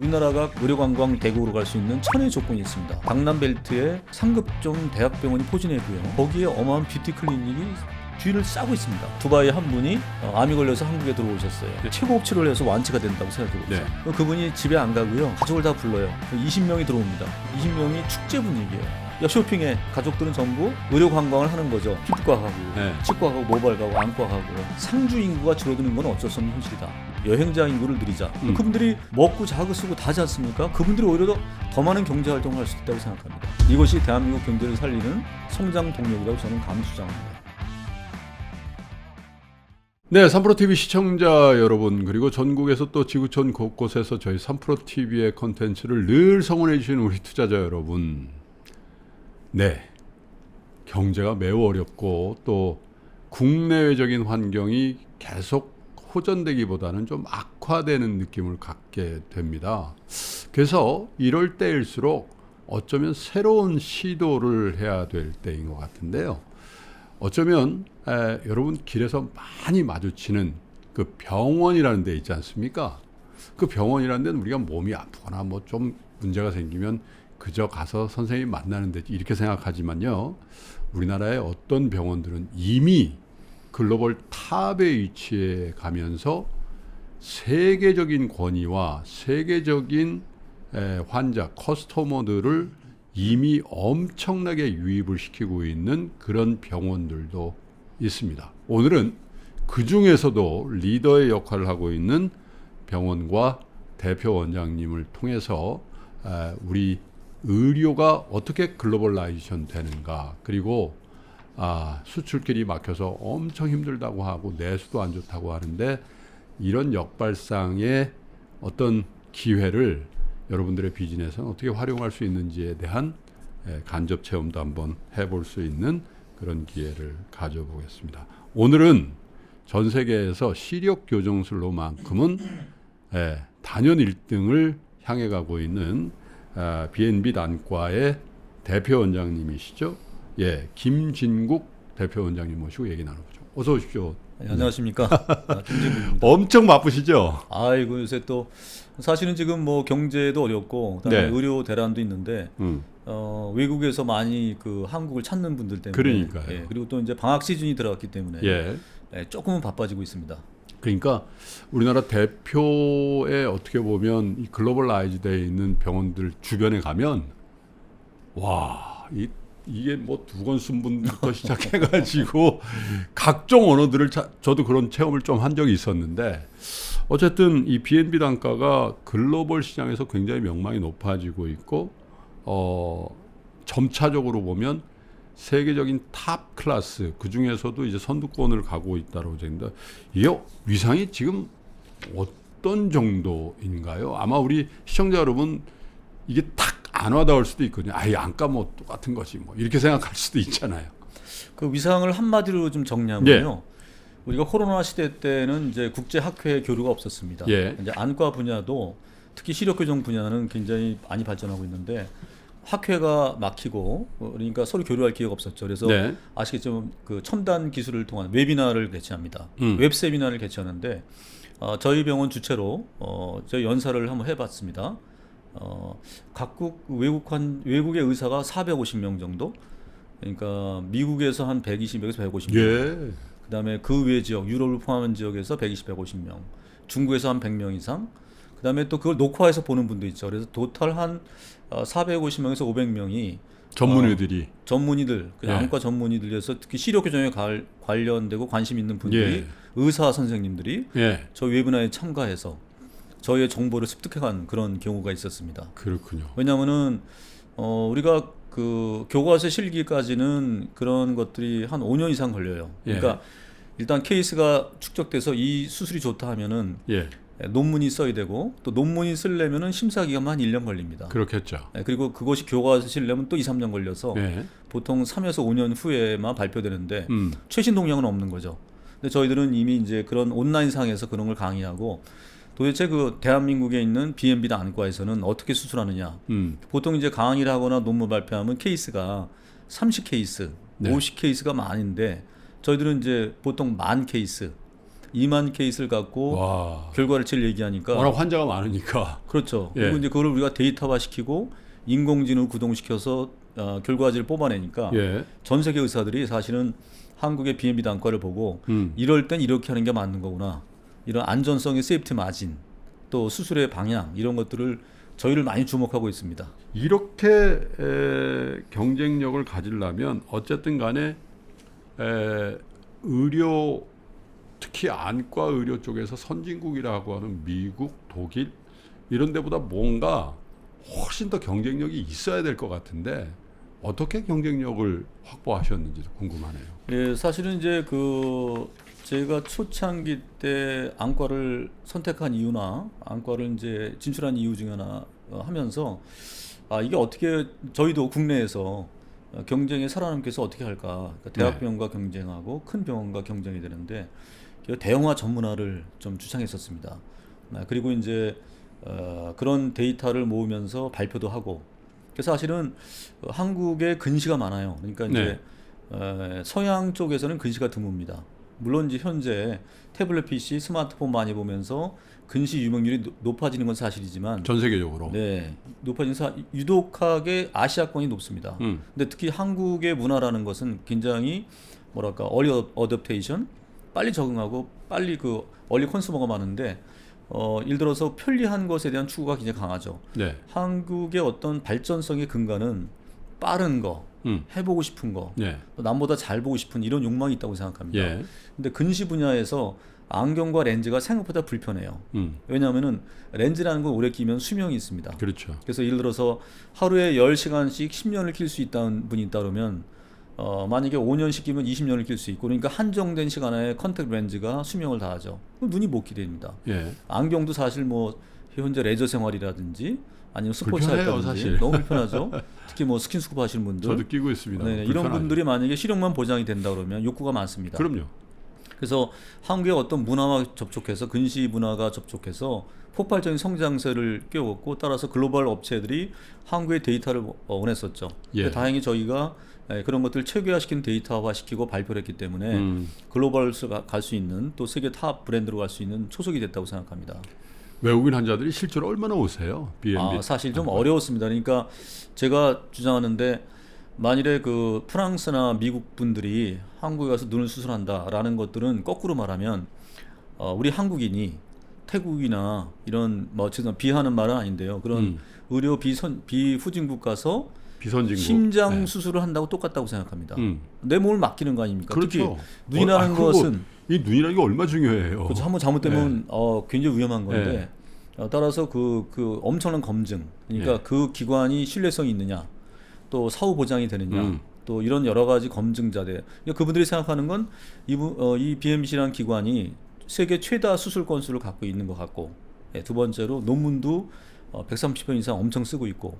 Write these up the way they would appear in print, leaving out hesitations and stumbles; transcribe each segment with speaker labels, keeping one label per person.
Speaker 1: 우리나라가 의료관광 대국으로 갈 수 있는 천의 조건이 있습니다. 강남 벨트에 상급종 대학병원이 포진해있고요. 거기에 어마어마한 뷰티 클리닉이 뒤를 싸고 있습니다. 두바이 한 분이 암이 걸려서 한국에 들어오셨어요. 최고급 치료를 해서 완치가 된다고 생각해보세요.
Speaker 2: 네.
Speaker 1: 그분이 집에 안 가고요. 가족을 다 불러요. 20명이 들어옵니다. 20명이 축제 분위기예요. 쇼핑에 가족들은 전부 의료 관광을 하는 거죠. 피부과 가고, 치과 가고, 모발 가고, 안과 가고. 상주 인구가 줄어드는 건 어쩔 수 없는 현실이다. 여행자 인구를 늘리자. 그분들이 먹고 자고 쓰고 다 하지 않습니까? 그분들이 오히려 더 많은 경제 활동을 할 수 있다고 생각합니다. 이것이 대한민국 경제를 살리는 성장 동력이라고 저는 감히 주장합니다.
Speaker 2: 네, 3프로TV 시청자 여러분, 그리고 전국에서 또 지구촌 곳곳에서 저희 3프로TV의 컨텐츠를 늘 성원해 주시는 우리 투자자 여러분. 네, 경제가 매우 어렵고 또 국내외적인 환경이 계속 호전되기보다는 좀 악화되는 느낌을 갖게 됩니다. 그래서 이럴 때일수록 어쩌면 새로운 시도를 해야 될 때인 것 같은데요. 어쩌면 여러분 길에서 많이 마주치는 그 병원이라는 데 있지 않습니까? 그 병원이라는 데는 우리가 몸이 아프거나 뭐 좀 문제가 생기면 그저 가서 선생님 만나는 데지 이렇게 생각하지만요. 우리나라의 어떤 병원들은 이미 글로벌 탑에 위치해 가면서 세계적인 권위와 세계적인 환자, 커스터머들을 이미 엄청나게 유입을 시키고 있는 그런 병원들도 있습니다. 오늘은 그 중에서도 리더의 역할을 하고 있는 병원과 대표 원장님을 통해서 우리 의료가 어떻게 글로벌라이제이션 되는가, 그리고 수출길이 막혀서 엄청 힘들다고 하고 내수도 안 좋다고 하는데 이런 역발상의 어떤 기회를 여러분들의 비즈니스는 어떻게 활용할 수 있는지에 대한 간접 체험도 한번 해볼 수 있는 그런 기회를 가져보겠습니다. 오늘은 전 세계에서 시력 교정술로만큼은 단연 1등을 향해 가고 있는 B&B 안과의 대표 원장님이시죠. 예, 김진국 대표 원장님 모시고 얘기 나눠보죠. 어서 오십시오.
Speaker 1: 네, 안녕하십니까. 김진국입니다.
Speaker 2: 엄청 바쁘시죠?
Speaker 1: 아이고, 요새 또 사실은 지금 뭐 경제도 어렵고 그다음에
Speaker 2: 네.
Speaker 1: 의료 대란도 있는데 외국에서 많이 그 한국을 찾는 분들 때문에,
Speaker 2: 그러니까요.
Speaker 1: 예, 그리고 또 이제 방학 시즌이 들어갔기 때문에
Speaker 2: 예.
Speaker 1: 조금은 바빠지고 있습니다.
Speaker 2: 그러니까 우리나라 대표에 어떻게 보면 이 글로벌라이즈되어 있는 병원들 주변에 가면 와, 이게 뭐 두건순분부터 시작해가지고 각종 언어들을 저도 그런 체험을 좀 한 적이 있었는데, 어쨌든 이 B&B 단가가 글로벌 시장에서 굉장히 명망이 높아지고 있고 점차적으로 보면 세계적인 탑 클래스, 그 중에서도 이제 선두권을 가고 있다고 생각합니다. 이게 위상이 지금 어떤 정도인가요? 아마 우리 시청자 여러분 이게 탁 안 와닿을 수도 있거든요. 아예 안가 뭐 똑같은 것이 뭐 이렇게 생각할 수도 있잖아요.
Speaker 1: 그 위상을 한마디로 좀 정리하면요. 우리가 코로나 시대 때는 이제 국제 학회 교류가 없었습니다.
Speaker 2: 예.
Speaker 1: 이제 안과 분야도 특히 시력 교정 분야는 굉장히 많이 발전하고 있는데 학회가 막히고 그러니까 서로 교류할 기회가 없었죠. 그래서
Speaker 2: 네.
Speaker 1: 아시겠지만 그 첨단 기술을 통한 웨비나를 개최합니다. 웹 세미나를 개최하는데 저희 병원 주최로 저희 연사를 한번 해봤습니다. 각국 외국의 의사가 450명 정도. 그러니까 미국에서 한 120명에서 150명.
Speaker 2: 예.
Speaker 1: 그다음에 그 외 지역, 유럽을 포함한 지역에서 120, 150명. 중국에서 한 100명 이상. 그다음에 또 그걸 녹화해서 보는 분도 있죠. 그래서 토탈 한 450명에서 500명이
Speaker 2: 전문의들이
Speaker 1: 전문의들, 그냥
Speaker 2: 예.
Speaker 1: 안과 전문의들에서 특히 시력 교정에 관련되고 관심 있는 분들이,
Speaker 2: 예.
Speaker 1: 의사 선생님들이
Speaker 2: 예.
Speaker 1: 저 웨비나에 참가해서 저희의 정보를 습득해간 그런 경우가 있었습니다.
Speaker 2: 그렇군요.
Speaker 1: 왜냐하면은 우리가 그 교과서 실기까지는 그런 것들이 한 5년 이상 걸려요. 그러니까 일단 케이스가 축적돼서 이 수술이 좋다 하면은
Speaker 2: 예.
Speaker 1: 논문이 써야 되고, 또 논문이 쓰려면은 심사 기간만 한 1년 걸립니다.
Speaker 2: 그렇겠죠.
Speaker 1: 그리고 그것이 교과서 실려면 또 2, 3년 걸려서
Speaker 2: 예.
Speaker 1: 보통 3에서 5년 후에만 발표되는데 최신 동향은 없는 거죠. 근데 저희들은 이미 이제 그런 온라인상에서 그런 걸 강의하고, 도대체 그 대한민국에 있는 B&B 안과에서는 어떻게 수술하느냐. 보통 이제 강의를 하거나 논문 발표하면 케이스가 30케이스,
Speaker 2: 네.
Speaker 1: 50케이스가 많은데 저희들은 이제 보통 10,000케이스, 2만 케이스를 갖고
Speaker 2: 와.
Speaker 1: 결과를 제일 얘기하니까
Speaker 2: 워낙 환자가 많으니까.
Speaker 1: 그렇죠.
Speaker 2: 예.
Speaker 1: 그리고 이제 그걸 우리가 데이터화시키고 인공지능을 구동시켜서 결과지를 뽑아내니까
Speaker 2: 예.
Speaker 1: 전 세계 의사들이 사실은 한국의 BNB 단가를 보고 이럴 땐 이렇게 하는 게 맞는 거구나. 이런 안전성의 세이프티 마진, 또 수술의 방향 이런 것들을 저희를 많이 주목하고 있습니다.
Speaker 2: 이렇게 경쟁력을 가지려면 어쨌든 간에 의료 특히 안과 의료 쪽에서 선진국이라고 하는 미국, 독일 이런 데보다 뭔가 훨씬 더 경쟁력이 있어야 될 것 같은데 어떻게 경쟁력을 확보하셨는지도 궁금하네요.
Speaker 1: 예, 사실은 이제 제가 초창기 때 안과를 선택한 이유나 안과를 이제 진출한 이유 중에 하나 하면서 이게 어떻게 저희도 국내에서 경쟁에 살아남기 위해서 어떻게 할까? 그러니까 대학병원과 경쟁하고 큰 병원과 경쟁이 되는데 대형화 전문화를 좀 주창했었습니다. 그리고 이제 그런 데이터를 모으면서 발표도 하고. 그래서 사실은 한국에 근시가 많아요. 그러니까 이제 서양 쪽에서는 근시가 드뭅니다. 물론 이제 현재 태블릿 PC, 스마트폰 많이 보면서 근시 유명률이 높아지는 건 사실이지만
Speaker 2: 전 세계적으로.
Speaker 1: 네, 유독하게 아시아권이 높습니다. 근데 특히 한국의 문화라는 것은 굉장히 뭐랄까 얼리 어댑테이션, 빨리 적응하고 빨리 얼리 컨슈머가 많은데 예를 들어서 편리한 것에 대한 추구가 굉장히 강하죠.
Speaker 2: 네.
Speaker 1: 한국의 어떤 발전성의 근간은 빠른 거, 해보고 싶은 거, 또 남보다 잘 보고 싶은 이런 욕망이 있다고 생각합니다.
Speaker 2: 예.
Speaker 1: 근데 근시 분야에서 안경과 렌즈가 생각보다 불편해요. 왜냐하면은 렌즈라는 건 오래 끼면 수명이 있습니다.
Speaker 2: 그렇죠.
Speaker 1: 그래서 예를 들어서 하루에 10시간씩 10년을 낄 수 있다는 분이 있다 그러면 만약에 5년씩 끼면 20년을 낄 수 있고 그러니까 한정된 시간에 컨택 렌즈가 수명을 다하죠. 그럼 눈이 못 기대입니다.
Speaker 2: 예.
Speaker 1: 안경도 사실 뭐 현재 레저 생활이라든지 아니면 스포츠
Speaker 2: 불편해요,
Speaker 1: 할다든지
Speaker 2: 사실.
Speaker 1: 너무 불편하죠. 특히 뭐 스킨스쿠버 하시는 분들
Speaker 2: 저도 끼고 있습니다.
Speaker 1: 네, 이런
Speaker 2: 불편하죠.
Speaker 1: 분들이 만약에 시력만 보장이 된다 그러면 욕구가 많습니다.
Speaker 2: 그럼요.
Speaker 1: 그래서 한국의 어떤 문화와 접촉해서 근시 문화가 접촉해서 폭발적인 성장세를 띄웠고 따라서 글로벌 업체들이 한국의 데이터를 원했었죠.
Speaker 2: 예.
Speaker 1: 근데 다행히 저희가 그런 것들을 체계화시킨 데이터화시키고 발표를 했기 때문에 글로벌 갈 수 있는 또 세계 탑 브랜드로 갈 수 있는 초석이 됐다고 생각합니다.
Speaker 2: 외국인 환자들이 실제로 얼마나 오세요? BNB.
Speaker 1: 사실 좀 어려웠습니다. 그러니까 제가 주장하는데 만일에 프랑스나 미국 분들이 한국에 가서 눈을 수술한다라는 것들은 거꾸로 말하면 우리 한국인이 태국이나 이런 비하는 말은 아닌데요. 그런 의료 비후진국 가서
Speaker 2: 비선진국.
Speaker 1: 심장 수술을 한다고 똑같다고 생각합니다. 내 몸을 맡기는 거 아닙니까?
Speaker 2: 그렇죠.
Speaker 1: 특히 눈이라는 것은
Speaker 2: 이 눈이라는 게 얼마 중요해요.
Speaker 1: 그렇죠. 한번 잘못되면 굉장히 위험한 건데 따라서 엄청난 검증 그러니까 그 기관이 신뢰성이 있느냐 또 사후 보장이 되느냐 또 이런 여러 가지 검증자들 그분들이 생각하는 건 이 BMC라는 기관이 세계 최다 수술 건수를 갖고 있는 것 같고 두 번째로 논문도 130편 이상 엄청 쓰고 있고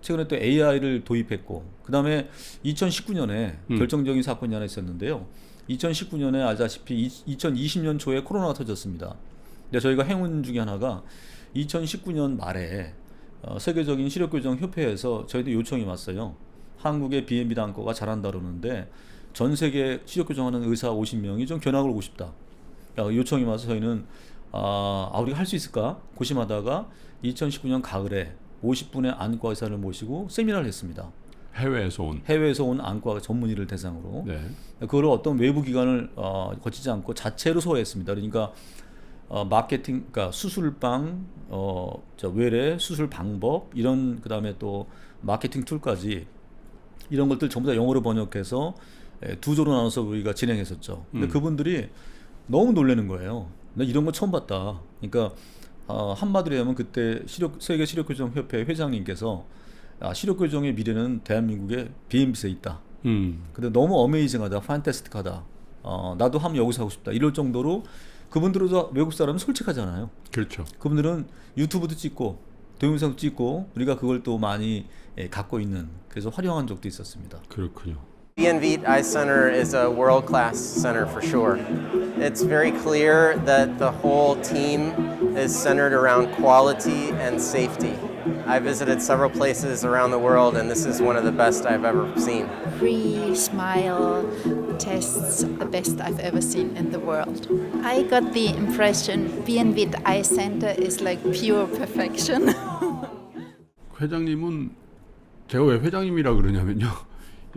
Speaker 1: 최근에 또 AI를 도입했고 그 다음에 2019년에 결정적인 사건이 하나 있었는데요. 2019년에 알다시피 2020년 초에 코로나가 터졌습니다. 근데 저희가 행운 중에 하나가 2019년 말에 세계적인 시력교정협회에서 저희도 요청이 왔어요. 한국의 BNB 단과가 잘한다 그러는데 전 세계 시력교정하는 의사 50명이 좀 견학을 오고 싶다. 요청이 와서 저희는 우리가 할 수 있을까 고심하다가 2019년 가을에 50분의 안과 의사를 모시고 세미나를 했습니다. 해외에서 온 안과 전문의를 대상으로.
Speaker 2: 네.
Speaker 1: 그걸 어떤 외부 기관을 거치지 않고 자체로 소화했습니다. 그러니까 마케팅, 그러니까 수술방, 외래 수술 방법 이런 그다음에 또 마케팅 툴까지 이런 것들 전부 다 영어로 번역해서 두 조로 나눠서 우리가 진행했었죠. 근데 그분들이 너무 놀라는 거예요. 나 이런 거 처음 봤다. 그러니까 한마디로 하면 그때 세계 시력교정협회 회장님께서 시력교정의 미래는 대한민국의 BMB에 있다. 근데 너무 어메이징하다, 판타스틱하다. 나도 한번 여기서 하고 싶다. 이럴 정도로 그분들도 외국 사람은 솔직하잖아요.
Speaker 2: 그렇죠.
Speaker 1: 그분들은 유튜브도 찍고 동영상도 찍고 우리가 그걸 또 많이 갖고 있는 그래서 활용한 적도 있었습니다.
Speaker 2: 그렇군요.
Speaker 3: Bienvit Eye Center is a world-class center for sure. It's very clear that the whole team is centered around quality and safety. I visited several places around the world and this is one of the best I've ever seen.
Speaker 4: Free smile tests the best I've ever seen in the world. I got the impression Bienvit Eye Center is like pure perfection.
Speaker 2: 회장님은 제가 왜 회장님이라 그러냐면요.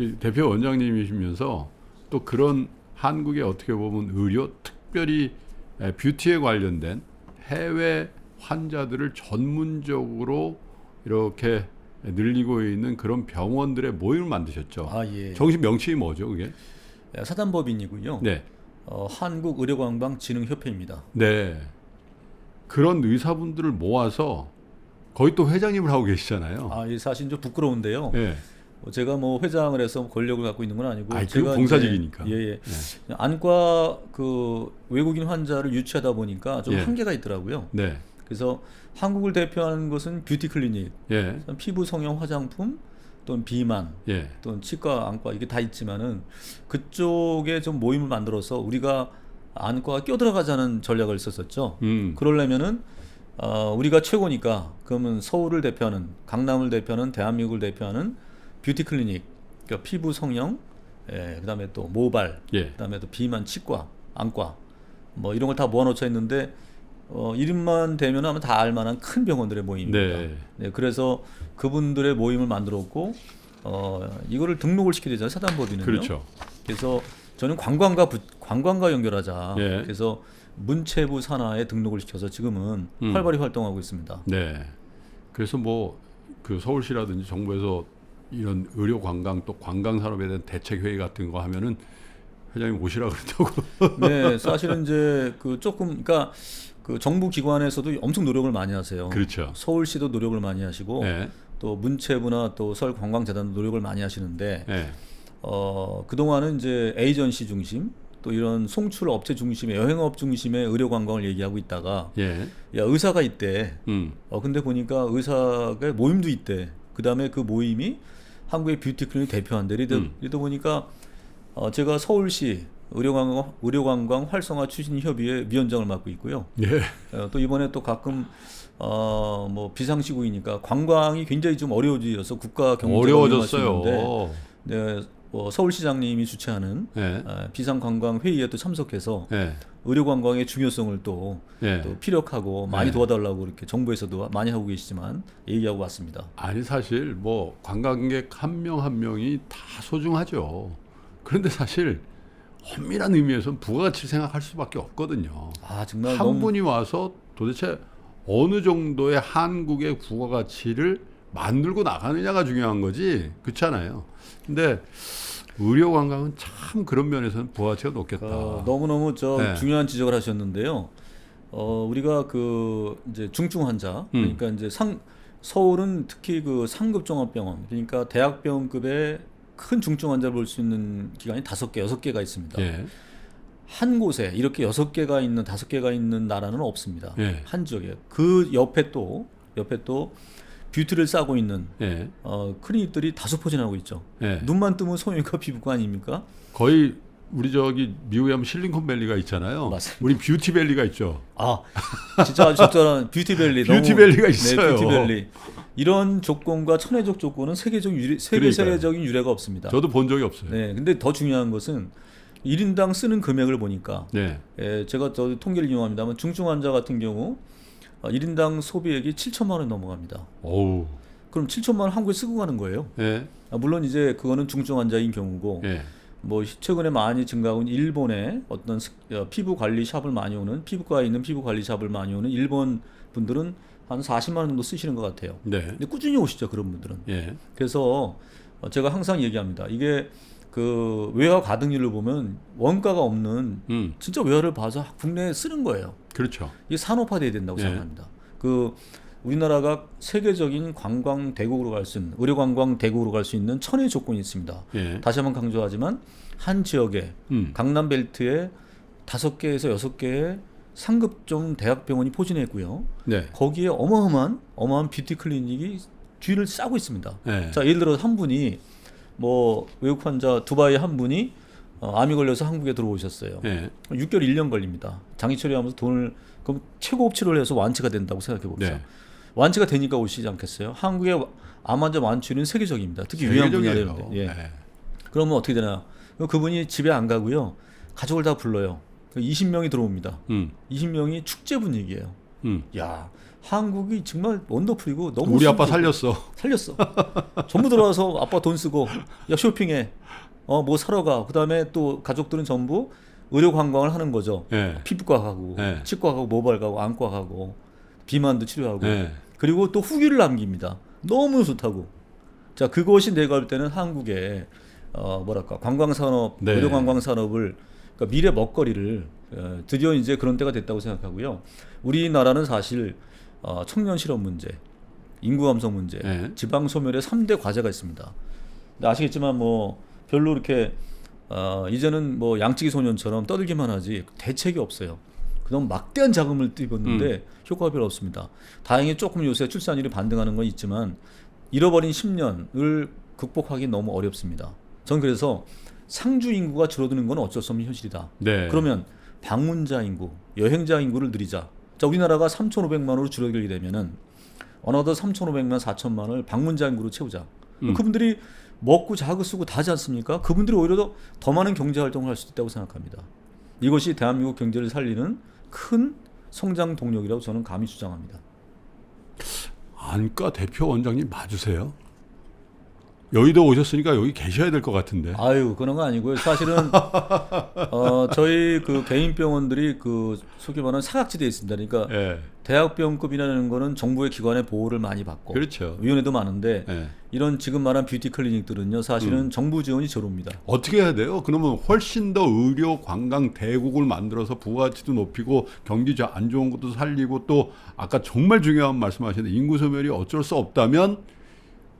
Speaker 2: 이 대표 원장님이시면서 또 그런 한국의 어떻게 보면 의료, 특별히 뷰티에 관련된 해외 환자들을 전문적으로 이렇게 늘리고 있는 그런 병원들의 모임을 만드셨죠.
Speaker 1: 아, 예.
Speaker 2: 정식 명칭이 뭐죠, 그게?
Speaker 1: 사단법인이고요.
Speaker 2: 네.
Speaker 1: 한국의료관광진흥협회입니다.
Speaker 2: 네. 그런 의사분들을 모아서 거의 또 회장님을 하고 계시잖아요.
Speaker 1: 아, 예, 사실 좀 부끄러운데요.
Speaker 2: 네.
Speaker 1: 제가 뭐 회장을 해서 권력을 갖고 있는 건 아니고
Speaker 2: 아이,
Speaker 1: 제가
Speaker 2: 그거 봉사직이니까.
Speaker 1: 이제, 예, 예.
Speaker 2: 네.
Speaker 1: 안과 그 외국인 환자를 유치하다 보니까 좀
Speaker 2: 예.
Speaker 1: 한계가 있더라고요.
Speaker 2: 네.
Speaker 1: 그래서 한국을 대표하는 것은 뷰티 클리닉,
Speaker 2: 예.
Speaker 1: 피부 성형 화장품, 또는 비만,
Speaker 2: 예.
Speaker 1: 또는 치과, 안과 이게 다 있지만은 그쪽에 좀 모임을 만들어서 우리가 안과가 껴들어가자는 전략을 썼었죠. 그러려면은 우리가 최고니까 그러면 서울을 대표하는, 강남을 대표하는, 대한민국을 대표하는 뷰티 클리닉, 그러니까 피부 성형, 그다음에 또 모발,
Speaker 2: 예.
Speaker 1: 그다음에 또 비만, 치과, 안과 뭐 이런 걸 다 모아놓자 했는데 이름만 대면 아마 다 알만한 큰 병원들의 모임입니다.
Speaker 2: 네.
Speaker 1: 네, 그래서 그분들의 모임을 만들었고 이거를 등록을 시켜야 되잖아요, 사단법인은요.
Speaker 2: 그렇죠.
Speaker 1: 그래서 저는 관광과 연결하자.
Speaker 2: 예.
Speaker 1: 그래서 문체부 산하에 등록을 시켜서 지금은 활발히 활동하고 있습니다.
Speaker 2: 네. 그래서 뭐 그 서울시라든지 정부에서 이런 의료 관광 또 관광 산업에 대한 대책 회의 같은 거 하면은 회장님 오시라 그러더라고.
Speaker 1: 네, 사실은 이제 그 조금 그러니까 그 정부 기관에서도 엄청 노력을 많이 하세요.
Speaker 2: 그렇죠.
Speaker 1: 서울시도 노력을 많이 하시고
Speaker 2: 네.
Speaker 1: 또 문체부나 또 서울관광재단도 노력을 많이 하시는데
Speaker 2: 네.
Speaker 1: 그동안은 이제 에이전시 중심 또 이런 송출 업체 중심의 여행업 중심의 의료 관광을 얘기하고 있다가
Speaker 2: 예.
Speaker 1: 야 의사가 있대. 근데 보니까 의사가 모임도 있대. 그다음에 그 모임이 한국의 뷰티 클리닉 대표한대. 이러다 보니까 제가 서울시 의료관광 활성화 추진 협의회 위원장을 맡고 있고요.
Speaker 2: 예.
Speaker 1: 또 이번에 또 가끔 뭐 비상시국이니까 관광이 굉장히 좀 어려워져서 국가 경제가
Speaker 2: 어려워졌어요.
Speaker 1: 네, 서울시장님이 주최하는
Speaker 2: 네.
Speaker 1: 비상관광 회의에 또 참석해서
Speaker 2: 네.
Speaker 1: 의료관광의 중요성을 또
Speaker 2: 네.
Speaker 1: 피력하고 많이
Speaker 2: 네.
Speaker 1: 도와달라고 이렇게 정부에서도 많이 하고 계시지만 얘기하고 왔습니다.
Speaker 2: 아니 사실 뭐 관광객 한 명 한 명이 다 소중하죠. 그런데 사실 엄밀한 의미에서는 부가가치를 생각할 수밖에 없거든요.
Speaker 1: 아 정말
Speaker 2: 한 분이 와서 도대체 어느 정도의 한국의 부가가치를 만들고 나가느냐가 중요한 거지, 그렇잖아요. 근데 의료 관광은 참 그런 면에서는 부가가치가 높겠다.
Speaker 1: 너무너무
Speaker 2: 네.
Speaker 1: 중요한 지적을 하셨는데요. 우리가 그 이제 중증 환자, 그러니까 이제 서울은 특히 그 상급 종합병원, 그러니까 대학병급의 큰 중증 환자를 볼 수 있는 기관이 5개, 6개가 있습니다.
Speaker 2: 예.
Speaker 1: 한 곳에 이렇게 5개가 있는 5개가 있는 나라는 없습니다.
Speaker 2: 예.
Speaker 1: 한 지역에 그 옆에 또 뷰티를 싸고 있는
Speaker 2: 예.
Speaker 1: 클리닉들이 다소 포진하고 있죠.
Speaker 2: 예.
Speaker 1: 눈만 뜨면 성형외과 피부과 아닙니까?
Speaker 2: 거의 우리 저기 미국에 하면 실리콘밸리가 있잖아요.
Speaker 1: 맞습니다.
Speaker 2: 우리 뷰티밸리가 있죠.
Speaker 1: 아, 진짜 아주 적절한 뷰티밸리.
Speaker 2: 뷰티밸리가 있어요.
Speaker 1: 네, 뷰티밸리. 이런 조건과 천혜적 조건은 세계적인 유례가 없습니다.
Speaker 2: 저도 본 적이 없어요.
Speaker 1: 네, 근데 더 중요한 것은 1인당 쓰는 금액을 보니까
Speaker 2: 네.
Speaker 1: 제가 통계를 이용합니다만 중증 환자 같은 경우 1인당 소비액이 7천만 원이 넘어갑니다.
Speaker 2: 어우.
Speaker 1: 그럼 7천만 원 한국에 쓰고 가는 거예요.
Speaker 2: 예.
Speaker 1: 물론 이제 그거는 중증 환자인 경우고
Speaker 2: 예.
Speaker 1: 뭐 최근에 많이 증가하고 있는 일본의 어떤 피부 관리 샵을 많이 오는 피부과에 있는 피부 관리 샵을 많이 오는 일본 분들은 한 40만 원 정도 쓰시는 것 같아요.
Speaker 2: 네.
Speaker 1: 근데 꾸준히 오시죠, 그런 분들은.
Speaker 2: 예.
Speaker 1: 그래서 제가 항상 얘기합니다. 이게 그 외화 가등률을 보면 원가가 없는 진짜 외화를 봐서 국내에 쓰는 거예요.
Speaker 2: 그렇죠.
Speaker 1: 이게 산업화돼야 된다고
Speaker 2: 예.
Speaker 1: 생각합니다. 그 우리나라가 세계적인 관광 대국으로 갈 수 있는 의료 관광 대국으로 갈 수 있는 천의 조건이 있습니다.
Speaker 2: 예.
Speaker 1: 다시 한번 강조하지만 한 지역에 강남 벨트에 5개에서 6개의 상급종 대학병원이 포진해 있고요.
Speaker 2: 네.
Speaker 1: 거기에 어마어마한 뷰티 클리닉이 뒤를 싸고 있습니다.
Speaker 2: 네.
Speaker 1: 자, 예를 들어 한 분이 뭐 외국 환자 두바이 한 분이 암이 걸려서 한국에 들어오셨어요.
Speaker 2: 네.
Speaker 1: 6개월 1년 걸립니다. 장기 처리하면서 돈을 그럼 최고급 치료를 해서 완치가 된다고 생각해 봅시다.
Speaker 2: 네.
Speaker 1: 완치가 되니까 오시지 않겠어요? 한국의 암 환자 완치율은 세계적입니다. 특히 위암
Speaker 2: 세계적이에요.
Speaker 1: 분야인데. 예.
Speaker 2: 네.
Speaker 1: 그러면 어떻게 되나? 그분이 집에 안 가고요. 가족을 다 불러요. 20명이 들어옵니다. 20명이 축제 분위기예요. 야, 한국이 정말 원더풀이고 너무
Speaker 2: 우리 아빠
Speaker 1: 순수하고 살렸어. 전부 들어와서 아빠 돈 쓰고 야 쇼핑해. 뭐 사러 가. 그다음에 또 가족들은 전부 의료 관광을 하는 거죠.
Speaker 2: 네.
Speaker 1: 피부과 가고
Speaker 2: 네.
Speaker 1: 치과 가고 모발 가고 안과 가고 비만도 치료하고
Speaker 2: 네.
Speaker 1: 그리고 또 후기를 남깁니다. 너무 좋다고. 자, 그것이 내가 볼 때는 한국의 뭐랄까 관광 산업,
Speaker 2: 네.
Speaker 1: 의료 관광 산업을 그러니까 미래 먹거리를 드디어 이제 그런 때가 됐다고 생각하고요. 우리나라는 사실 청년 실업 문제, 인구 감소 문제,
Speaker 2: 네.
Speaker 1: 지방 소멸의 3대 과제가 있습니다. 근데 아시겠지만 뭐 별로 이렇게 이제는 뭐 양치기 소년처럼 떠들기만 하지 대책이 없어요. 그동안 막대한 자금을 띄웠는데 효과가 별로 없습니다. 다행히 조금 요새 출산율이 반등하는 건 있지만 잃어버린 10년을 극복하기 너무 어렵습니다. 전 그래서 상주 인구가 줄어드는 건 어쩔 수 없는 현실이다.
Speaker 2: 네.
Speaker 1: 그러면 방문자 인구, 여행자 인구를 늘리자. 자, 우리나라가 3,500만으로 줄어들게 되면은 어느덧 3,500만, 4천만을 방문자 인구로 채우자. 그분들이 먹고 자고 쓰고 다 하지 않습니까? 그분들이 오히려 더 많은 경제 활동을 할 수 있다고 생각합니다. 이것이 대한민국 경제를 살리는 큰 성장 동력이라고 저는 감히 주장합니다.
Speaker 2: 안과 대표 원장님 맞으세요? 여의도 오셨으니까 여기 계셔야 될 것 같은데.
Speaker 1: 아유, 그런 거 아니고요. 사실은 저희 그 개인 병원들이 그 소위 말하는 사각지대에 있습니다. 그러니까
Speaker 2: 네.
Speaker 1: 대학병급이라는 거는 정부의 기관의 보호를 많이 받고
Speaker 2: 그렇죠.
Speaker 1: 위원회도 많은데
Speaker 2: 네.
Speaker 1: 이런 지금 말한 뷰티 클리닉들은요 사실은 정부 지원이 제로입니다.
Speaker 2: 어떻게 해야 돼요? 그러면 훨씬 더 의료 관광 대국을 만들어서 부가가치도 높이고 경기 안 좋은 것도 살리고 또 아까 정말 중요한 말씀하셨는데 인구 소멸이 어쩔 수 없다면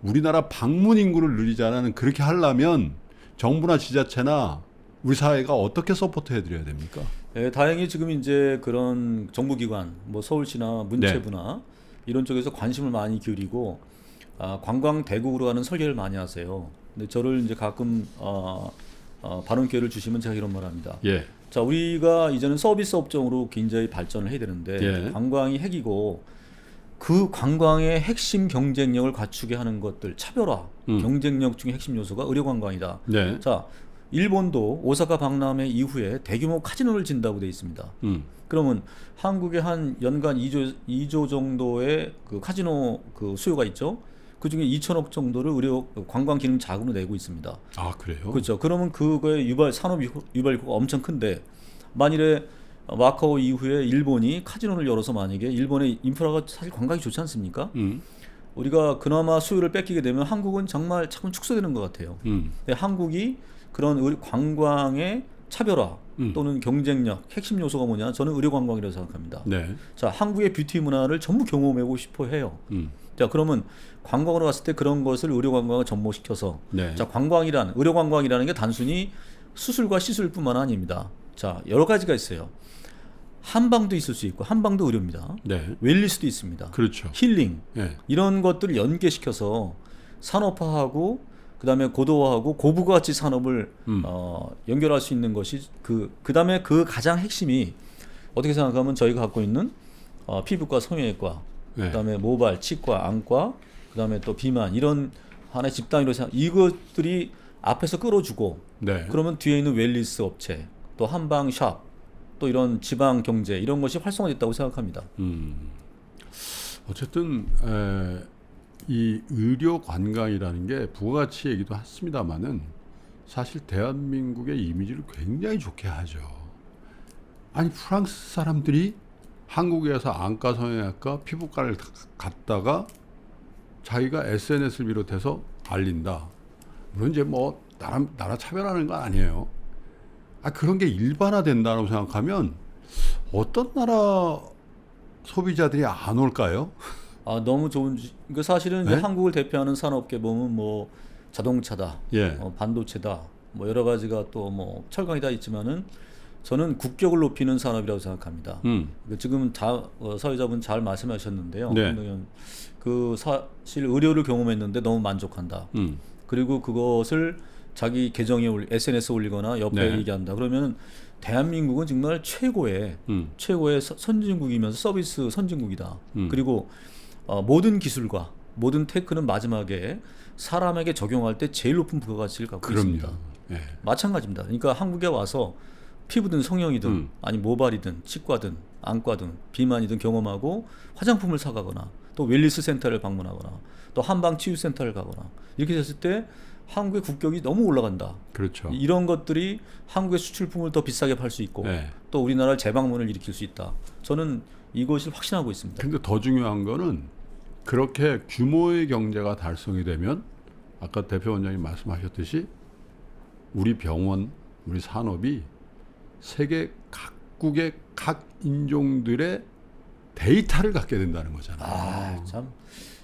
Speaker 2: 우리나라 방문 인구를 늘리자는 그렇게 하려면 정부나 지자체나 우리 사회가 어떻게 서포트 해드려야 됩니까?
Speaker 1: 네, 다행히 지금 이제 그런 정부기관, 뭐 서울시나 문체부나 이런 쪽에서 관심을 많이 기울이고 관광 대국으로 하는 설계를 많이 하세요. 근데 저를 이제 가끔 발언 기회를 주시면 제가 이런 말합니다.
Speaker 2: 예.
Speaker 1: 자, 우리가 이제는 서비스 업종으로 굉장히 발전을 해야 되는데
Speaker 2: 예.
Speaker 1: 관광이 핵이고 그 관광의 핵심 경쟁력을 갖추게 하는 것들 차별화, 경쟁력 중에 핵심 요소가 의료 관광이다.
Speaker 2: 네.
Speaker 1: 자, 일본도 오사카 박람회 이후에 대규모 카지노를 진다고 돼 있습니다. 그러면 한국에 한 연간 2조 정도의 그 카지노 그 수요가 있죠. 그 중에 2천억 정도를 의료 관광 기능 자금으로 내고 있습니다.
Speaker 2: 아 그래요?
Speaker 1: 그렇죠. 그러면 그거의 산업 유발효과가 엄청 큰데 만일에 마카오 이후에 일본이 카지노를 열어서 만약에 일본의 인프라가 사실 관광이 좋지 않습니까? 우리가 그나마 수요를 뺏기게 되면 한국은 정말 자꾸 축소되는 것 같아요. 근데 한국이 그런 관광의 차별화 또는 경쟁력 핵심 요소가 뭐냐? 저는 의료 관광이라고 생각합니다.
Speaker 2: 네.
Speaker 1: 자, 한국의 뷰티 문화를 전부 경험하고 싶어 해요. 자, 그러면 관광으로 갔을 때 그런 것을 의료 관광을 접목시켜서
Speaker 2: 네.
Speaker 1: 자, 의료 관광이라는 게 단순히 수술과 시술뿐만 아닙니다. 자, 여러 가지가 있어요. 한방도 있을 수 있고 한방도 의료입니다.
Speaker 2: 네.
Speaker 1: 웰리스도 있습니다.
Speaker 2: 그렇죠.
Speaker 1: 힐링
Speaker 2: 네.
Speaker 1: 이런 것들을 연계시켜서 산업화하고 그다음에 고도화하고 고부가치 산업을 연결할 수 있는 것이 그다음에 그 가장 핵심이 어떻게 생각하면 저희가 갖고 있는 피부과, 성형외과,
Speaker 2: 네.
Speaker 1: 그다음에 모발, 치과, 안과, 그다음에 또 비만 이런 하나의 집단위로 이것들이 앞에서 끌어주고
Speaker 2: 네.
Speaker 1: 그러면 뒤에 있는 웰리스 업체 또 한방샵 또 이런 지방 경제 이런 것이 활성화됐다고 생각합니다.
Speaker 2: 어쨌든 이 의료 관광이라는 게 부가가치 얘기도 했습니다만은 사실 대한민국의 이미지를 굉장히 좋게 하죠. 아니 프랑스 사람들이 한국에서 안과, 성형외과, 피부과를 갔다가 자기가 SNS를 비롯해서 알린다. 물론 이제 뭐 나라 차별하는 건 아니에요. 그런 게 일반화된다고 생각하면 어떤 나라 소비자들이 안 올까요?
Speaker 1: 너무 좋은 그 사실은 이제
Speaker 2: 네?
Speaker 1: 한국을 대표하는 산업계 보면 뭐 자동차다,
Speaker 2: 예.
Speaker 1: 반도체다, 뭐 여러 가지가 또 뭐 철강이 다 있지만은 저는 국격을 높이는 산업이라고 생각합니다. 지금 사회자분 잘 말씀하셨는데요.
Speaker 2: 네.
Speaker 1: 그 사실 의료를 경험했는데 너무 만족한다. 그리고 그것을 자기 계정에 SNS에 올리거나 옆에
Speaker 2: 네.
Speaker 1: 얘기한다. 그러면 대한민국은 정말 최고의 선진국이면서 서비스 선진국이다. 그리고 모든 기술과 모든 테크는 마지막에 사람에게 적용할 때 제일 높은 부가가치를 갖고
Speaker 2: 그럼요.
Speaker 1: 있습니다.
Speaker 2: 예.
Speaker 1: 마찬가지입니다. 그러니까 한국에 와서 피부든 성형이든 아니 모발이든 치과든 안과든 비만이든 경험하고 화장품을 사가거나 또 웰리스 센터를 방문하거나 또 한방 치유센터를 가거나 이렇게 됐을 때 한국의 국격이 너무 올라간다.
Speaker 2: 그렇죠.
Speaker 1: 이런 것들이 한국의 수출품을 더 비싸게 팔 수 있고
Speaker 2: 네.
Speaker 1: 또 우리나라를 재방문을 일으킬 수 있다. 저는 이것을 확신하고 있습니다.
Speaker 2: 근데 더 중요한 거는 그렇게 규모의 경제가 달성이 되면 아까 대표 원장님 말씀하셨듯이 우리 병원, 우리 산업이 세계 각국의 각 인종들의 데이터를 갖게 된다는 거잖아요.
Speaker 1: 참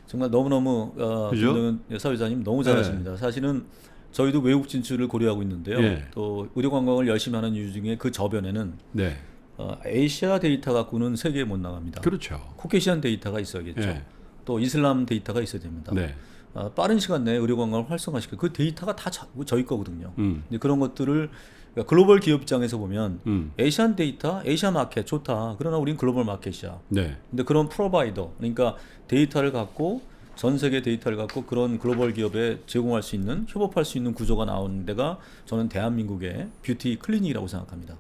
Speaker 1: 정말 너무너무
Speaker 2: 그죠?
Speaker 1: 김동현 사회자님 너무 잘하십니다. 사실은 저희도 외국 진출을 고려하고 있는데요.
Speaker 2: 네.
Speaker 1: 또 의료 관광을 열심히 하는 이유 중에 그 저변에는
Speaker 2: 네,
Speaker 1: 아시아 데이터 갖고는 세계에 못 나갑니다.
Speaker 2: 그렇죠.
Speaker 1: 코케시안 데이터가 있어야겠죠.
Speaker 2: 네.
Speaker 1: 또 이슬람 데이터가 있어야 됩니다.
Speaker 2: 네,
Speaker 1: 빠른 시간 내에 의료 관광을 활성화시켜 그 데이터가 다 저희 거거든요.
Speaker 2: 음.
Speaker 1: 근데 그런 것들을 그러니까 글로벌 기업 입장에서 보면
Speaker 2: 음.
Speaker 1: 에이시안 데이터, 에이시아 마켓 좋다. 그러나 우린 글로벌 마켓이야.
Speaker 2: 네,
Speaker 1: 근데 그런 프로바이더, 그러니까 데이터를 갖고 전 세계 데이터를 갖고 그런 글로벌 기업에 제공할 수 있는 협업할 수 있는 구조가 나오는 데가 저는 대한민국의 뷰티 클리닉이라고 생각합니다.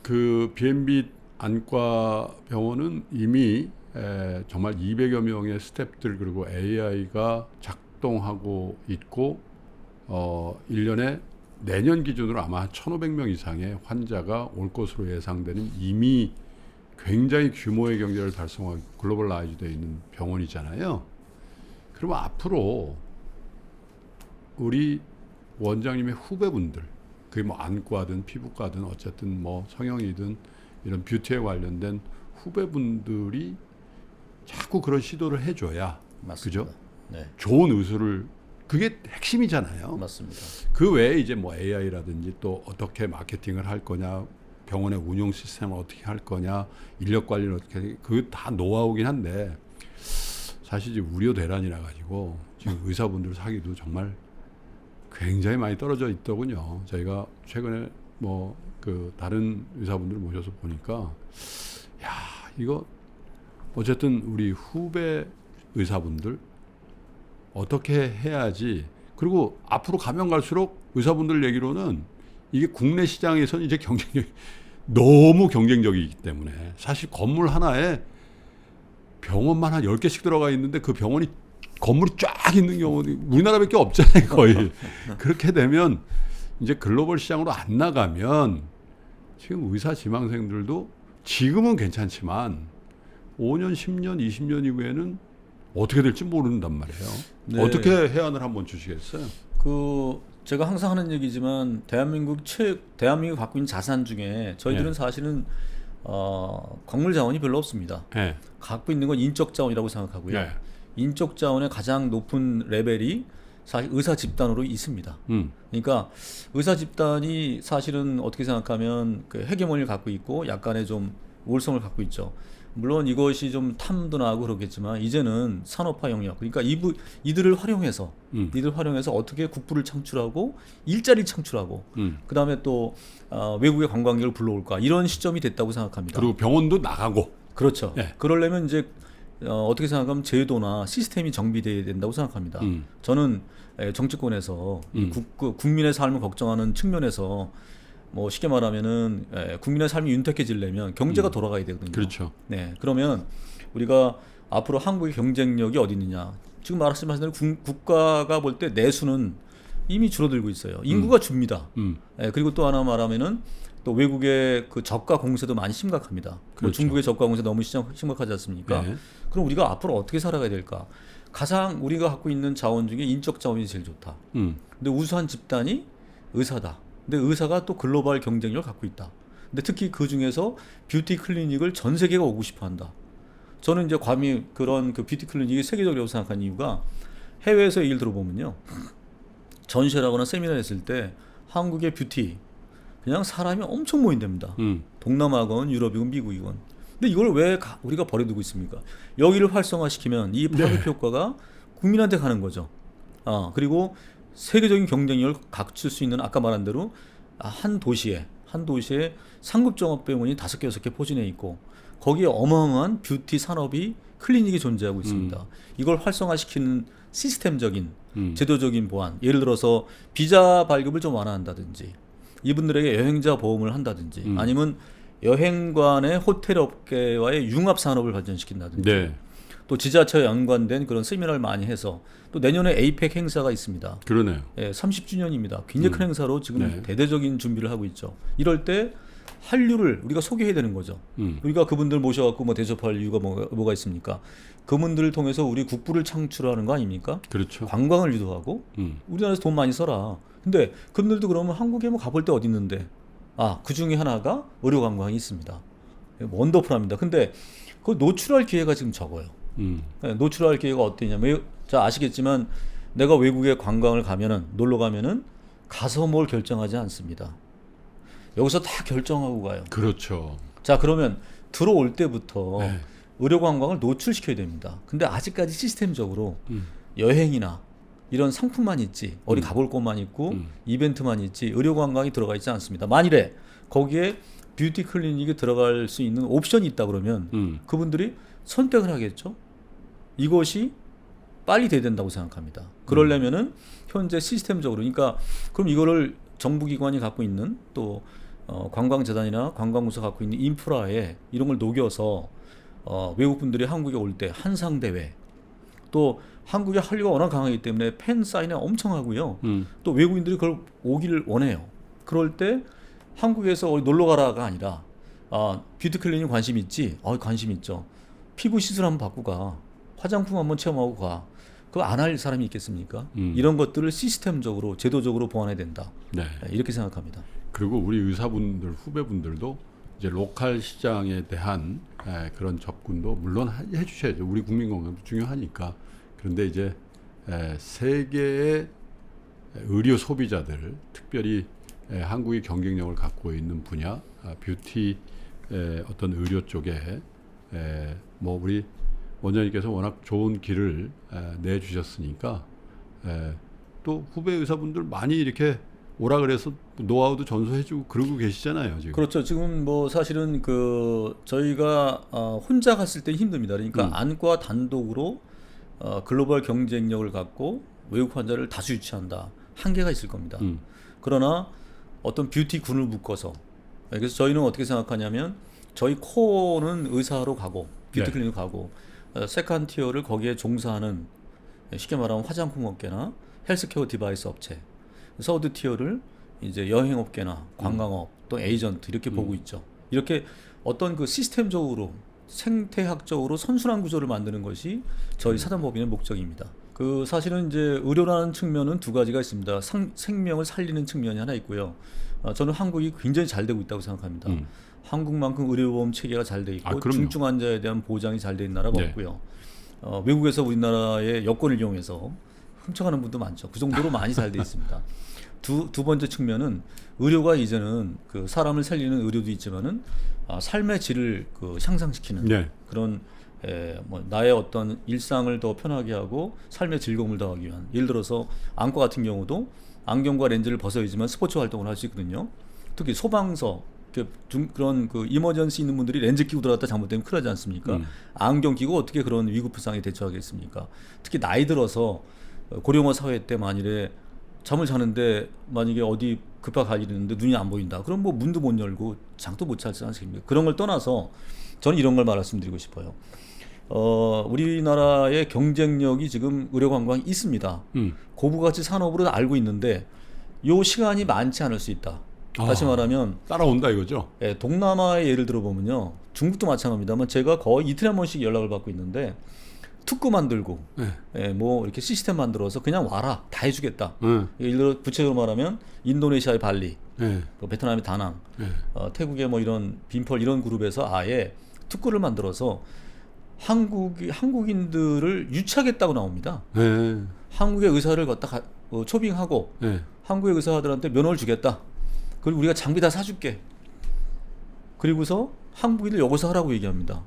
Speaker 2: 그 B&B 안과 병원은 이미 정말 200여 명의 스태프들 그리고 AI가 작동하고 있고 1년에 내년 기준으로 아마 1,500명 이상의 환자가 올 것으로 예상되는 이미 굉장히 규모의 경제를 달성하고 글로벌라이즈되어 있는 병원이잖아요. 그러면 앞으로 우리 원장님의 후배분들, 그게 뭐 안과든 피부과든 어쨌든 뭐 성형이든 이런 뷰티에 관련된 후배분들이 자꾸 그런 시도를 해줘야,
Speaker 1: 맞습니다.
Speaker 2: 그죠?
Speaker 1: 네,
Speaker 2: 좋은 의술을, 그게 핵심이잖아요.
Speaker 1: 맞습니다.
Speaker 2: 그 외에 이제 뭐 AI라든지 또 어떻게 마케팅을 할 거냐, 병원의 운영 시스템을 어떻게 할 거냐, 인력 관리를 어떻게, 그 다 노하우긴 한데 사실 지금 우려 대란이라 가지고 지금 의사분들 사기도 정말 굉장히 많이 떨어져 있더군요. 저희가 최근에 뭐 그 다른 의사분들 모셔서 보니까 야, 이거 어쨌든 우리 후배 의사분들 어떻게 해야지, 그리고 앞으로 가면 갈수록 의사분들 얘기로는 이게 국내 시장에서는 이제 경쟁력이 너무 경쟁적이기 때문에 사실 건물 하나에 병원만 한 10개씩 들어가 있는데 그 병원이 건물이 쫙 있는 경우는 우리나라밖에 없잖아요, 거의. 그렇게 되면 이제 글로벌 시장으로 안 나가면 지금 의사 지망생들도 지금은 괜찮지만 5년, 10년, 20년 이후에는 어떻게 될지 모른단 말이에요.
Speaker 1: 네.
Speaker 2: 어떻게 해안을 한번 주시겠어요?
Speaker 1: 제가 항상 하는 얘기지만 대한민국이 갖고 있는 자산 중에 저희들은
Speaker 2: 네.
Speaker 1: 사실은 광물 자원이 별로 없습니다.
Speaker 2: 네.
Speaker 1: 갖고 있는 건 인적 자원이라고 생각하고요.
Speaker 2: 네.
Speaker 1: 인적 자원의 가장 높은 레벨이 사실 의사 집단으로 있습니다. 그러니까 의사 집단이 사실은 어떻게 생각하면 그 헤게모니를 갖고 있고 약간의 좀 우월성을 갖고 있죠. 물론 이것이 좀 탐도 나고 그러겠지만 이제는 산업화 영역, 그러니까 이들을 활용해서 어떻게 국부를 창출하고 일자리 창출하고 그다음에 또 외국의 관광객을 불러올까, 이런 시점이 됐다고 생각합니다.
Speaker 2: 그리고 병원도 나가고.
Speaker 1: 그렇죠.
Speaker 2: 네.
Speaker 1: 그러려면 이제 어떻게 생각하면 제도나 시스템이 정비돼야 된다고 생각합니다. 저는 정치권에서 이 국민의 삶을 걱정하는 측면에서 뭐 쉽게 말하면은 국민의 삶이 윤택해지려면 경제가 돌아가야 되거든요.
Speaker 2: 그렇죠.
Speaker 1: 네, 그러면 우리가 앞으로 한국의 경쟁력이 어디 있느냐? 지금 말씀하신 대로 국가가 볼 때 내수는 이미 줄어들고 있어요. 인구가 줍니다. 그리고 또 하나 말하면은 또 외국의 그 저가 공세도 많이 심각합니다. 뭐
Speaker 2: 그렇죠.
Speaker 1: 중국의 저가 공세 너무 심각하지 않습니까?
Speaker 2: 네.
Speaker 1: 그럼 우리가 앞으로 어떻게 살아가야 될까? 가장 우리가 갖고 있는 자원 중에 인적 자원이 제일 좋다. 근데 우수한 집단이 의사다. 근데 의사가 또 글로벌 경쟁력을 갖고 있다. 근데 특히 그 중에서 뷰티 클리닉을 전 세계가 오고 싶어 한다. 저는 이제 감히 그런 그 뷰티 클리닉이 세계적이라고 생각한 이유가 해외에서 얘기를 들어보면요. 전시를 하거나 세미나를 했을 때 한국의 뷰티, 그냥 사람이 엄청 모인답니다. 동남아건 유럽이건 미국이건. 근데 이걸 왜 우리가 버려두고 있습니까? 여기를 활성화시키면 이 파급 효과가 국민한테 가는 거죠. 그리고 세계적인 경쟁력을 갖출 수 있는 아까 말한 대로 한 도시에 상급 종합병원이 5개, 6개 포진해 있고 거기에 어마어마한 뷰티 산업이 클리닉이 존재하고 있습니다. 이걸 활성화시키는 시스템적인 제도적인 보완, 예를 들어서 비자 발급을 좀 완화한다든지 이분들에게 여행자 보험을 한다든지 아니면 여행관의 호텔 업계와의 융합 산업을 발전시킨다든지
Speaker 2: 네.
Speaker 1: 또 지자체와 연관된 그런 세미나를 많이 해서 또 내년에 에이펙 행사가 있습니다.
Speaker 2: 그러네요.
Speaker 1: 30주년입니다. 굉장히 큰 행사로 지금
Speaker 2: 네.
Speaker 1: 대대적인 준비를 하고 있죠. 이럴 때 한류를 우리가 소개해야 되는 거죠. 우리가 그분들 모셔갖고 뭐 대접할 이유가 뭐가 있습니까? 그분들을 통해서 우리 국부를 창출하는 거 아닙니까?
Speaker 2: 그렇죠.
Speaker 1: 관광을 유도하고 우리나라에서 돈 많이 써라. 근데 그분들도 그러면 한국에 뭐 가볼 데 어디 있는데 그 중에 하나가 의료 관광이 있습니다. 원더풀합니다. 근데 그걸 노출할 기회가 지금 적어요. 노출할 기회가 어떠냐면 자 아시겠지만 내가 외국에 관광을 가면은 놀러 가면은 가서 뭘 결정하지 않습니다. 여기서 다 결정하고 가요.
Speaker 2: 그렇죠.
Speaker 1: 자 그러면 들어올 때부터
Speaker 2: 네.
Speaker 1: 의료 관광을 노출시켜야 됩니다. 근데 아직까지 시스템적으로 여행이나 이런 상품만 있지 어디 가볼 곳만 있고 이벤트만 있지 의료 관광이 들어가 있지 않습니다. 만일에 거기에 뷰티 클리닉이 들어갈 수 있는 옵션이 있다 그러면 그분들이 선택을 하겠죠. 이것이 빨리 돼야 된다고 생각합니다. 그러려면은 현재 시스템적으로 그러니까 그럼 이거를 정부기관이 갖고 있는 또 관광재단이나 관광부서 갖고 있는 인프라에 이런 걸 녹여서 외국분들이 한국에 올 때 한상대회 또 한국의 한류가 워낙 강하기 때문에 팬 사인회 엄청 하고요. 또 외국인들이 그걸 오기를 원해요. 그럴 때 한국에서 어디 놀러 가라가 아니라 뷰티 클리닉 관심 있지? 관심 있죠. 피부 시술 한번 받고 가. 화장품 한번 체험하고 가. 그거 안 할 사람이 있겠습니까? 이런 것들을 시스템적으로 제도적으로 보완해야 된다.
Speaker 2: 네.
Speaker 1: 이렇게 생각합니다.
Speaker 2: 그리고 우리 의사분들 후배분들도 이제 로컬 시장에 대한 그런 접근도 물론 해주셔야죠. 우리 국민 건강도 중요하니까. 그런데 이제 세계의 의료 소비자들, 특별히 한국의 경쟁력을 갖고 있는 분야, 뷰티 어떤 의료 쪽에 뭐 우리 원장님께서 워낙 좋은 길을 내주셨으니까 또 후배 의사분들 많이 이렇게 오라 그래서 노하우도 전수해주고 그러고 계시잖아요 지금.
Speaker 1: 그렇죠. 지금 뭐 사실은 저희가 혼자 갔을 때 힘듭니다. 그러니까 안과 단독으로 글로벌 경쟁력을 갖고 외국 환자를 다수 유치한다. 한계가 있을 겁니다. 그러나 어떤 뷰티 군을 묶어서 그래서 저희는 어떻게 생각하냐면 저희 코어는 의사로 가고 뷰티 클리닉 가고 세컨 티어를 거기에 종사하는 쉽게 말하면 화장품 업계나 헬스케어 디바이스 업체 서드 티어를 이제 여행업계나 관광업 또 에이전트 이렇게 보고 있죠. 이렇게 어떤 그 시스템적으로 생태학적으로 선순환 구조를 만드는 것이 저희 사단법인의 목적입니다. 사실은 이제 의료라는 측면은 두 가지가 있습니다. 생명을 살리는 측면이 하나 있고요. 저는 한국이 굉장히 잘 되고 있다고 생각합니다. 한국만큼 의료보험 체계가 잘 돼 있고 중증 환자에 대한 보장이 잘 돼 있는 나라가 없고요. 외국에서 우리나라의 여권을 이용해서 훔쳐가는 분도 많죠. 그 정도로 많이 잘 돼 있습니다. 두 번째 측면은 의료가 이제는 사람을 살리는 의료도 있지만은 삶의 질을 향상시키는 그런 뭐 나의 어떤 일상을 더 편하게 하고 삶의 즐거움을 더하기 위한 예를 들어서 안과 같은 경우도 안경과 렌즈를 벗어야지만 스포츠 활동을 할 수 있거든요. 특히 소방서 그런 이머전시 있는 분들이 렌즈 끼고 들어갔다 잘못되면 큰일 나지 않습니까? 안경 끼고 어떻게 그런 위급부상에 대처하겠습니까? 특히 나이 들어서 고령화 사회 때 만일에 잠을 자는데 만약에 어디 급하게 갈 일이 있는데 눈이 안 보인다. 그럼 뭐 문도 못 열고 장도 못 찾지 않습니까? 그런 걸 떠나서 저는 이런 걸 말씀드리고 싶어요. 우리나라의 경쟁력이 지금 의료관광이 있습니다. 고부가치 산업으로 알고 있는데 요 시간이 많지 않을 수 있다. 다시 말하면
Speaker 2: 따라온다 이거죠.
Speaker 1: 동남아의 예를 들어보면요. 중국도 마찬가지입니다만 제가 거의 이틀에 한 번씩 연락을 받고 있는데 특구 만들고 뭐 이렇게 시스템 만들어서 그냥 와라 다 해주겠다. 예를 들어 구체적으로 말하면 인도네시아의 발리, 베트남의 다낭, 태국의 뭐 이런 빈펄 이런 그룹에서 아예 특구를 만들어서 한국인들을 유치하겠다고 나옵니다. 한국의 의사를 갖다 초빙하고 한국의 의사들한테 면허를 주겠다. 그리고 우리가 장비 다 사줄게. 그리고서 한국인들 여기서 하라고 얘기합니다.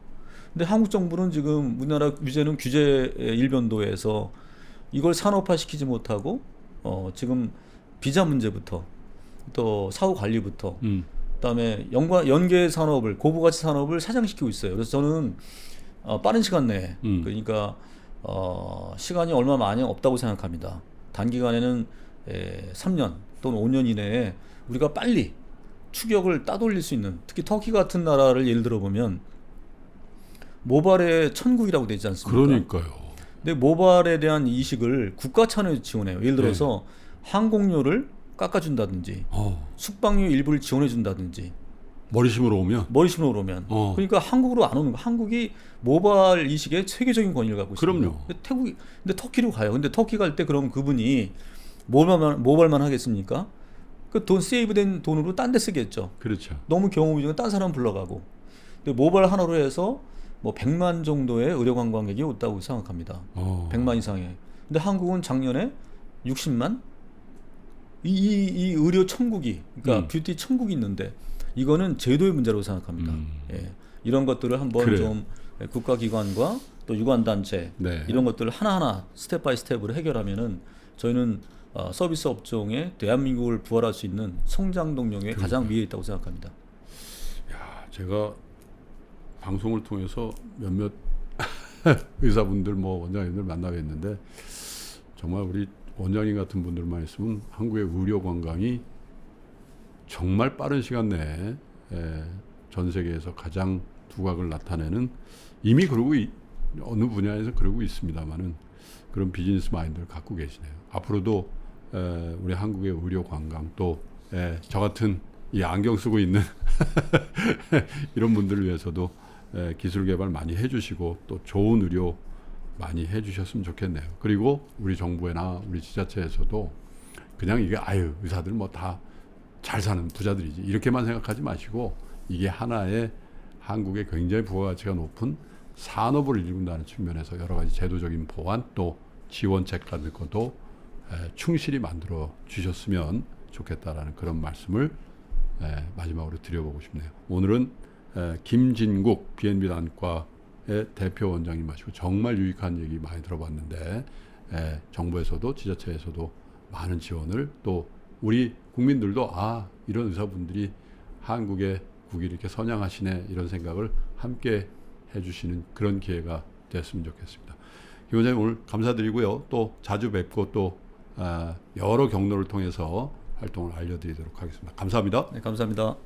Speaker 1: 근데 한국 정부는 지금 우리나라 규제는 규제 일변도에서 이걸 산업화시키지 못하고 지금 비자 문제부터 또 사후 관리부터 그다음에 연계 산업을 고부가치 산업을 사장시키고 있어요. 그래서 저는 빠른 시간 내에 그러니까 시간이 얼마 많이 없다고 생각합니다. 단기간에는 3년 또는 5년 이내에 우리가 빨리 추격을 따돌릴 수 있는, 특히 터키 같은 나라를 예를 들어 보면 모발의 천국이라고 되지 않습니까?
Speaker 2: 그러니까요.
Speaker 1: 근데 모발에 대한 이식을 국가 차원에서 지원해요. 예를 들어서 항공료를 깎아준다든지 숙박료 일부를 지원해준다든지
Speaker 2: 머리심으로 오면
Speaker 1: 그러니까 한국으로 안 오는 거. 한국이 모발 이식에 세계적인 권위를 갖고 있습니다.
Speaker 2: 그럼요.
Speaker 1: 근데 터키로 가요. 근데 터키 갈 때 그럼 그분이 모발만 하겠습니까? 그 돈 세이브된 돈으로 딴 데 쓰겠죠.
Speaker 2: 그렇죠.
Speaker 1: 너무 경험이 딴 사람 불러가고. 근데 모발 하나로 해서 뭐 100만 정도의 의료 관광객이 왔다고 생각합니다. 100만 이상의. 근데 한국은 작년에 60만? 이 의료 천국이, 그러니까 뷰티 천국이 있는데 이거는 제도의 문제라고 생각합니다. 예. 이런 것들을 한번
Speaker 2: 그래요.
Speaker 1: 좀 국가기관과 또 유관단체
Speaker 2: 네.
Speaker 1: 이런 것들을 하나하나 스텝 바이 스텝으로 해결하면은 저희는 서비스 업종에 대한민국을 부활할 수 있는 성장 동력에 가장 위에 있다고 생각합니다.
Speaker 2: 야, 제가 방송을 통해서 몇몇 의사분들 뭐 원장님들 만나뵀는데 정말 우리 원장님 같은 분들만 있으면 한국의 의료 관광이 정말 빠른 시간 내에 전 세계에서 가장 두각을 나타내는, 이미 그러고 어느 분야에서 그러고 있습니다만은 그런 비즈니스 마인드를 갖고 계시네요. 앞으로도 우리 한국의 의료 관광 또 저 같은 이 안경 쓰고 있는 이런 분들을 위해서도 기술 개발 많이 해주시고 또 좋은 의료 많이 해주셨으면 좋겠네요. 그리고 우리 정부나 우리 지자체에서도 그냥 이게 의사들 뭐 다 잘 사는 부자들이지 이렇게만 생각하지 마시고 이게 하나의 한국의 굉장히 부가가치가 높은 산업을 일군다는 측면에서 여러 가지 제도적인 보완 또 지원책 같은 것도 충실히 만들어 주셨으면 좋겠다라는 그런 말씀을 마지막으로 드려보고 싶네요. 오늘은 김진국 B&B 안과의 대표 원장님 마시고 정말 유익한 얘기 많이 들어봤는데 정부에서도 지자체에서도 많은 지원을 또 우리 국민들도 이런 의사분들이 한국의 국이 이렇게 선양하시네 이런 생각을 함께 해주시는 그런 기회가 됐으면 좋겠습니다. 김 원장님 오늘 감사드리고요. 또 자주 뵙고 또 여러 경로를 통해서 활동을 알려드리도록 하겠습니다. 감사합니다.
Speaker 1: 네, 감사합니다.